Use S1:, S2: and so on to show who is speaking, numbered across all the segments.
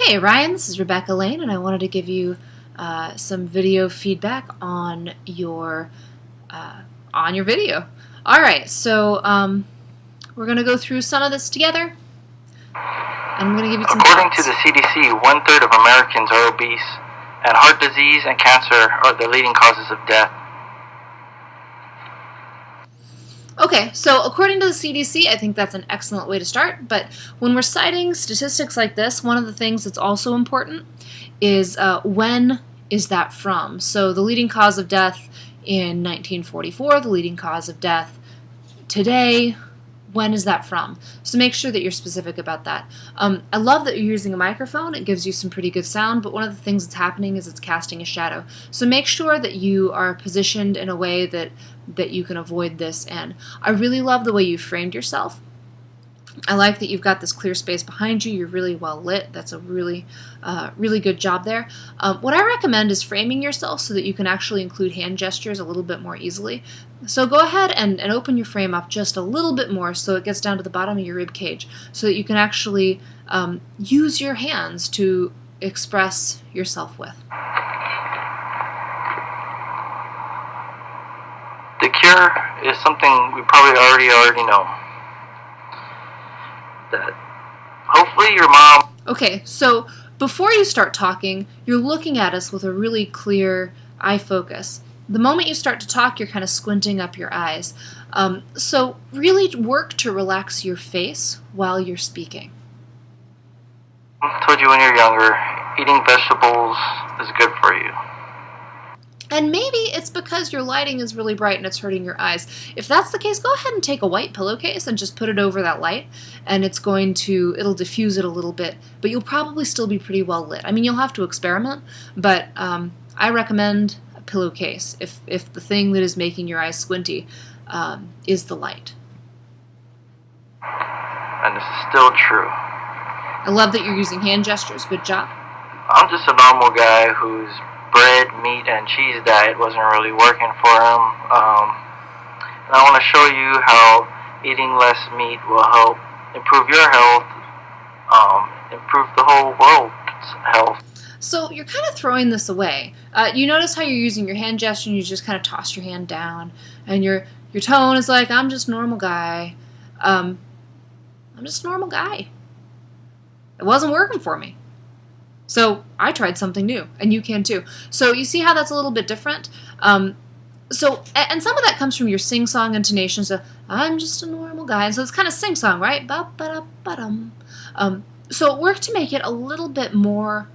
S1: Hey Ryan, this is Rebecca Lane, and I wanted to give you some video feedback on your video. All right, so we're gonna go through some of this together, and I'm gonna give you some
S2: According
S1: thoughts.
S2: to the CDC, 1/3 of Americans are obese, and heart disease and cancer are the leading causes of death.
S1: Okay, so according to the CDC, I think that's an excellent way to start, but when we're citing statistics like this, one of the things that's also important is when is that from? So the leading cause of death in 1944, the leading cause of death today, when is that from? So make sure that you're specific about that. I love that you're using a microphone. It gives you some pretty good sound, but one of the things that's happening is it's casting a shadow. So make sure that you are positioned in a way that you can avoid this. And I really love the way you framed yourself. I like that you've got this clear space behind you. You're really well lit. That's a really good job there. What I recommend is framing yourself so that you can actually include hand gestures a little bit more easily. So go ahead and open your frame up just a little bit more so it gets down to the bottom of your rib cage so that you can actually use your hands to express yourself with.
S2: The cure is something we probably already know. That hopefully your mom...
S1: Okay, so before you start talking, you're looking at us with a really clear eye focus. The moment you start to talk, you're kind of squinting up your eyes. So really work to relax your face while you're speaking.
S2: I told you when you're younger, eating vegetables is good for you.
S1: And maybe it's because your lighting is really bright and it's hurting your eyes. If that's the case, go ahead and take a white pillowcase and just put it over that light, and it'll diffuse it a little bit, but you'll probably still be pretty well lit. I mean, you'll have to experiment, but I recommend a pillowcase if the thing that is making your eyes squinty is the light.
S2: And this is still true.
S1: I love that you're using hand gestures. Good job.
S2: I'm just a normal guy whose bread, meat, and cheese diet wasn't really working for him. And I want to show you how eating less meat will help improve your health, improve the whole world's health.
S1: So you're kind of throwing this away. You notice how you're using your hand gesture and you just kind of toss your hand down, and your tone is like, I'm just a normal guy. I'm just a normal guy. It wasn't working for me. So I tried something new, and you can too. So you see how that's a little bit different? And some of that comes from your sing-song intonation. So I'm just a normal guy. And so it's kind of sing-song, right? So work to make it a little bit more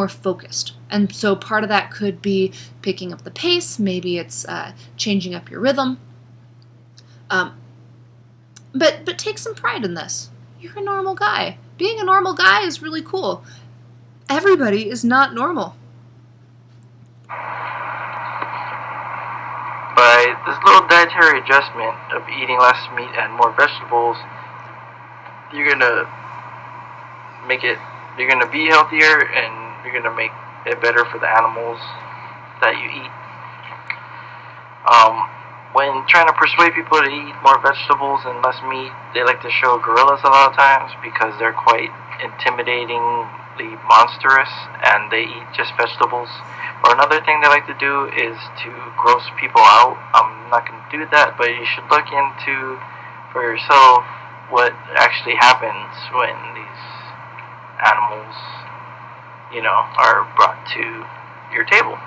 S1: focused. And so part of that could be picking up the pace. Maybe it's changing up your rhythm. But take some pride in this. You're a normal guy. Being a normal guy is really cool. Everybody is not normal.
S2: By this little dietary adjustment of eating less meat and more vegetables, you're gonna be healthier, and you're gonna make it better for the animals that you eat. When trying to persuade people to eat more vegetables and less meat, they like to show gorillas a lot of times because they're quite intimidatingly monstrous and they eat just vegetables. Or another thing they like to do is to gross people out. I'm not going to do that, but you should look into for yourself what actually happens when these animals, are brought to your table.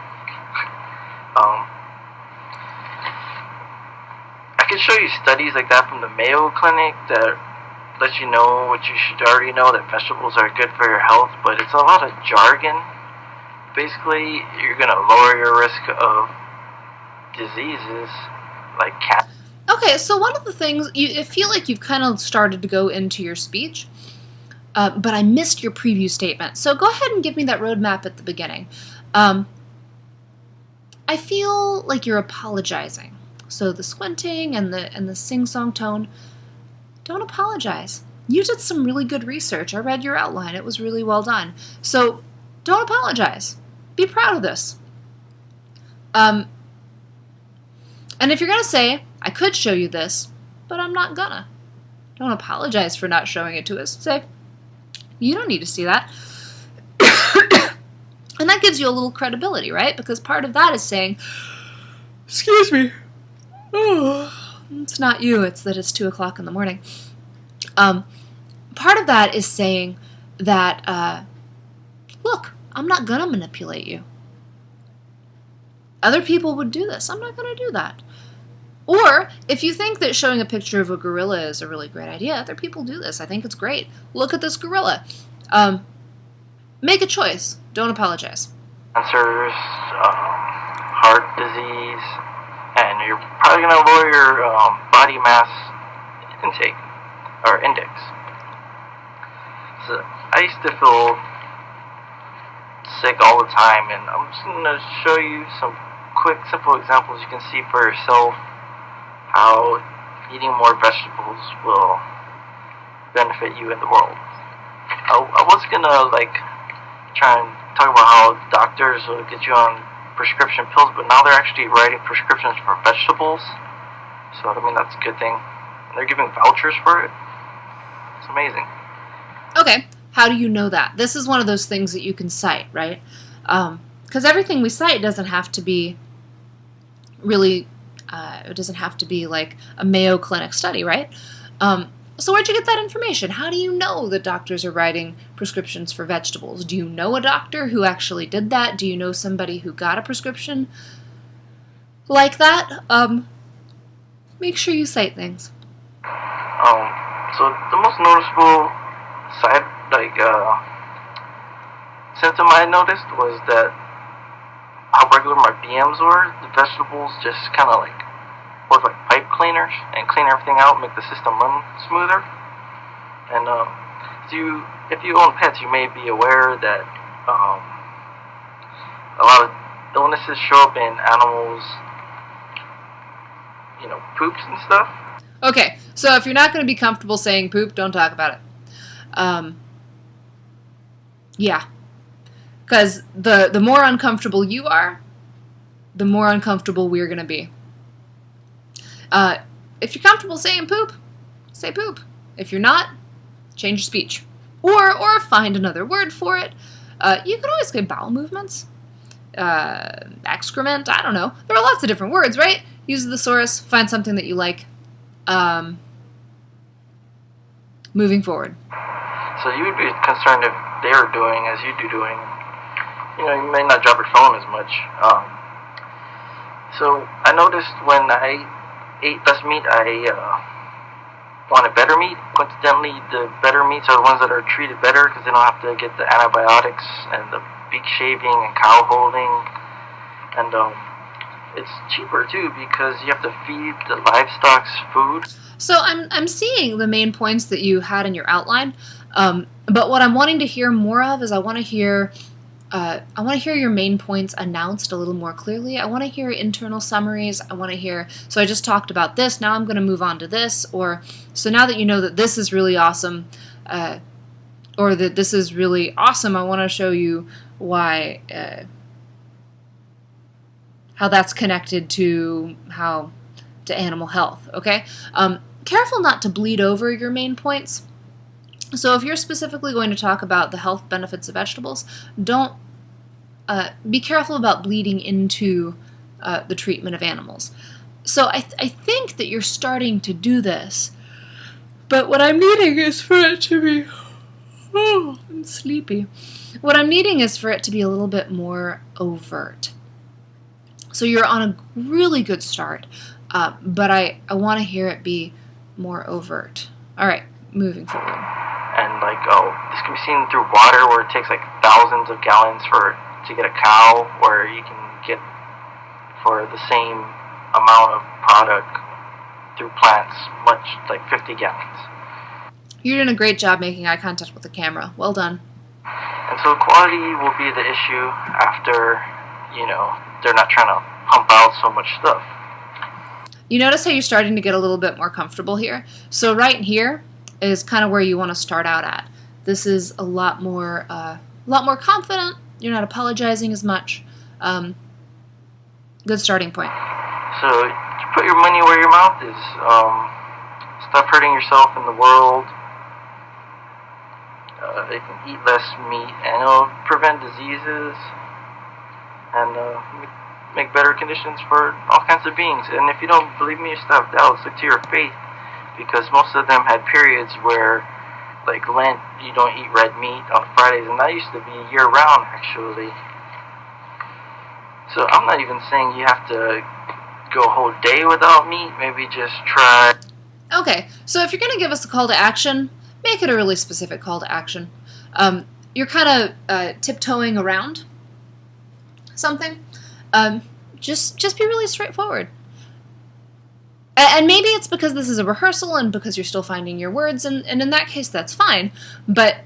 S2: I can show you studies like that from the Mayo Clinic that let you know what you should already know, that vegetables are good for your health, but it's a lot of jargon. Basically, you're going to lower your risk of diseases like cancer.
S1: Okay, so one of the things, I feel like you've kind of started to go into your speech, but I missed your preview statement. So go ahead and give me that roadmap at the beginning. I feel like you're apologizing. So the squinting and the sing-song tone, don't apologize. You did some really good research. I read your outline. It was really well done. So don't apologize. Be proud of this. And if you're going to say, I could show you this, but I'm not gonna. Don't apologize for not showing it to us. Say, You don't need to see that. And that gives you a little credibility, right? Because part of that is saying, excuse me, oh, it's not you, it's that it's 2 o'clock in the morning. Part of that is saying that, look, I'm not going to manipulate you. Other people would do this. I'm not going to do that. Or, if you think that showing a picture of a gorilla is a really great idea, other people do this. I think it's great. Look at this gorilla. Make a choice. Don't apologize.
S2: Cancers, heart disease, and you're probably going to lower your body mass intake, or index. So, I used to feel sick all the time, and I'm just going to show you some quick, simple examples you can see for yourself how eating more vegetables will benefit you in the world. I was gonna try and talk about how doctors will get you on prescription pills, but now they're actually writing prescriptions for vegetables. So I mean that's a good thing. And they're giving vouchers for it. It's amazing.
S1: Okay, how do you know that? This is one of those things that you can cite, right? Because everything we cite doesn't have to be really, it doesn't have to be like a Mayo Clinic study, right? So where'd you get that information? How do you know that doctors are writing prescriptions for vegetables? Do you know a doctor who actually did that? Do you know somebody who got a prescription like that? Make sure you cite things.
S2: So the most noticeable symptom I noticed was that how regular my BMs were. The vegetables just kind of work like pipe cleaners and clean everything out, make the system run smoother. And if you own pets, you may be aware that a lot of illnesses show up in animals, poops and stuff.
S1: Okay, so if you're not going to be comfortable saying poop, don't talk about it. Yeah. Because the more uncomfortable you are, the more uncomfortable we're going to be. If you're comfortable saying poop, say poop. If you're not, change your speech. Or find another word for it. You can always get bowel movements. Excrement, I don't know. There are lots of different words, right? Use the thesaurus, find something that you like. Moving forward.
S2: So you would be concerned if they were doing as you'd be doing. You may not drop your phone as much. So I noticed when I ate less meat, I wanted better meat. Coincidentally, the better meats are the ones that are treated better because they don't have to get the antibiotics and the beak shaving and cow holding. And it's cheaper too because you have to feed the livestock's food.
S1: So I'm seeing the main points that you had in your outline, but what I'm wanting to hear more of is I want to hear your main points announced a little more clearly. I want to hear internal summaries. I want to hear, so I just talked about this, now I'm going to move on to this, or so now that you know that this is really awesome, or that this is really awesome, I want to show you why, how that's connected to animal health, okay? Careful not to bleed over your main points. So if you're specifically going to talk about the health benefits of vegetables, don't be careful about bleeding into the treatment of animals. So I think that you're starting to do this, but what I'm needing is for it to be, I'm sleepy. What I'm needing is for it to be a little bit more overt. So you're on a really good start, but I want to hear it be more overt. All right, moving forward.
S2: And this can be seen through water where it takes thousands of gallons to get a cow, where you can get for the same amount of product through plants, much 50 gallons.
S1: You're doing a great job making eye contact with the camera. Well done.
S2: And so quality will be the issue after, they're not trying to pump out so much stuff.
S1: You notice how you're starting to get a little bit more comfortable here? So right here is kind of where you want to start out at. This is a lot more confident. You're not apologizing as much. Good starting point.
S2: So you put your money where your mouth is. Stop hurting yourself in the world. They can eat less meat, and it'll prevent diseases and make better conditions for all kinds of beings. And if you don't believe me, you still have doubts, look to your faith, because most of them had periods where, like Lent, you don't eat red meat on Fridays, and that used to be year-round, actually. So I'm not even saying you have to go a whole day without meat. Maybe just try.
S1: Okay, so if you're going to give us a call to action, make it a really specific call to action. You're kind of tiptoeing around something. Just be really straightforward. And maybe it's because this is a rehearsal and because you're still finding your words, and in that case, that's fine. But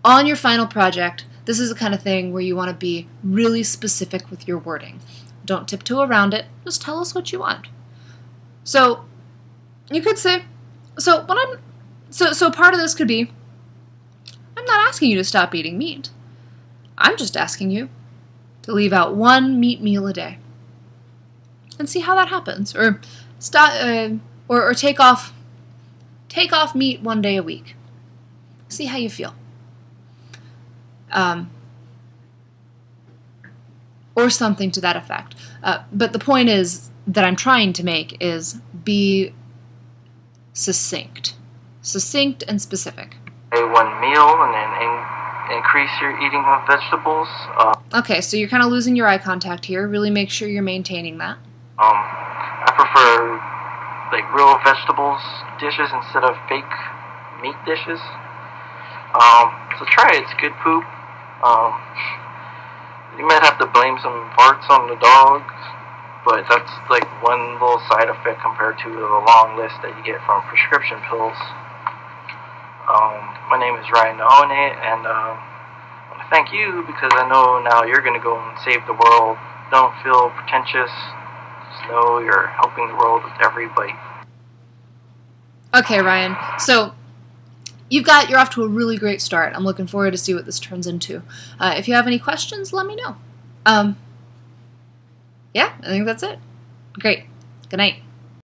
S1: on your final project, this is the kind of thing where you want to be really specific with your wording. Don't tiptoe around it. Just tell us what you want. So you could say, so part of this could be, I'm not asking you to stop eating meat. I'm just asking you to leave out one meat meal a day and see how that happens, or or take off meat one day a week. See how you feel. Or something to that effect. But the point is that I'm trying to make is be succinct and specific.
S2: One meal and then increase your eating of vegetables.
S1: Okay, so you're kind of losing your eye contact here. Really make sure you're maintaining that.
S2: I prefer like real vegetables dishes instead of fake meat dishes. So try it. It's good poop. You might have to blame some farts on the dog, but that's like one little side effect compared to the long list that you get from prescription pills. My name is Naone, and I want to thank you because I know now you're going to go and save the world. Don't feel pretentious. Just know you're helping the world with every bite.
S1: Okay, Ryan. So you're off to a really great start. I'm looking forward to see what this turns into. If you have any questions, let me know. Yeah, I think that's it. Great. Good night.